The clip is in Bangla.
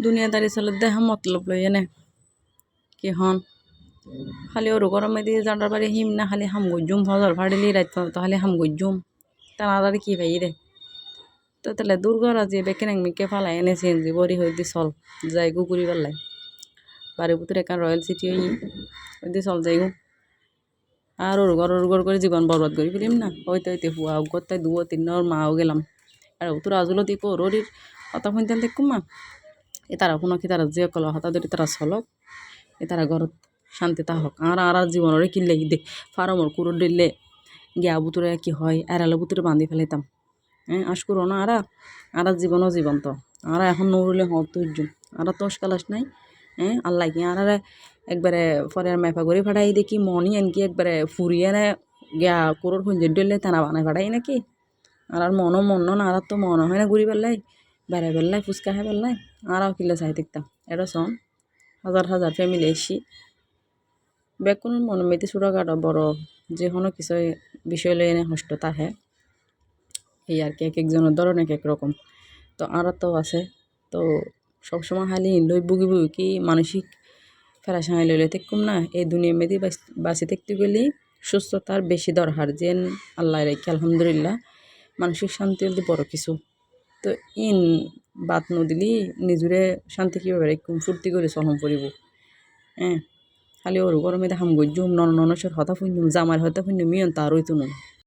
দুনিয়াদারি চলে দেখা মতলব লই এনে কি হন খালি ওর গরমে দিয়ে জানার বাড়ি হিম না খালি হাম গজ্জুম হজর ফাড়িলি রাইত তো খালি হাম গজ্জুম তাড়াতাড়ি কি ভাই রে তো তাহলে দুর্গর আজি বেকেন মিকে ফালাই এনে সিএনজি বড়ি হয়ে দি চল যাই গু ঘুরি পারলাই বাড়ির ভিতরে একটা রয়্যাল সিটি হই দি চল যাই গু আর ওর ঘর করে জীবন বরবাদ করি ফেলিম না হইতে হইতে হুয়া গত্তায় 2-3 মাও গেলাম আর তোর আজুলো দিব রোরির কথা শুনতেন দেখুম মা এ তারা শুনো কি তারা যে কল হতা ধরি তারা চলক এ তারা ঘরত শান্তি তাহক আর জীবনের কিনলে দে ফার্মর কুড়ো দিলে গিয়া বুতুরে কি হয় এরালে বুতুরে বান্ধি ফেলাইতাম হ্যাঁ আশ করো না আর জীবনও জীবন্ত আর এখন নড়লে হত তুর্য আর তোষ কালাস নাই হ্যাঁ আল্লাহ কি আর একবারে ফরের মেফা করে ফাটাই দেখি মনি এনকি একবারে ফুরিয়ে নে গিয়া কুড়োর খুঁজে দিলে টানা বানাই ফাটাই নাকি আর মন না আর তো মন হয় না ঘুরি পেলাই বেড়াই পেলাই ফুচকা খাই পেলাই আরও কিলে চাই দেখতাম এটা শোন হাজার ফ্যামিলি এসি বেকুন মন মেতে ছোটোখাটো বড় যে কোনো কিছু বিষয় লই এনে কষ্ট তাহে এই আর কি এক একজনের ধরন এক এক রকম তো আরও তো আছে তো সবসময় খালি লই বুগি কি মানসিক ফেরাসাই লইলে দেখুম না এই দুনিয়া মেদি বাঁচি থাকতে গেলে সুস্থতার বেশি দরকার যেন আল্লাহ রেখে আলহামদুলিল্লাহ মানসিক শান্তি হলে বড় কিছু তো ইন বাত নদিলি নিজরে শান্তি কীভাবে রেখুম ফুর্তি করে চলম পড়িব হ্যাঁ খালি ওর গরমে দেখাম গজ্জুম ননসের হতা ফুন্যুম জামার হতা ফুন্যুম মিয়ন তার হইতো না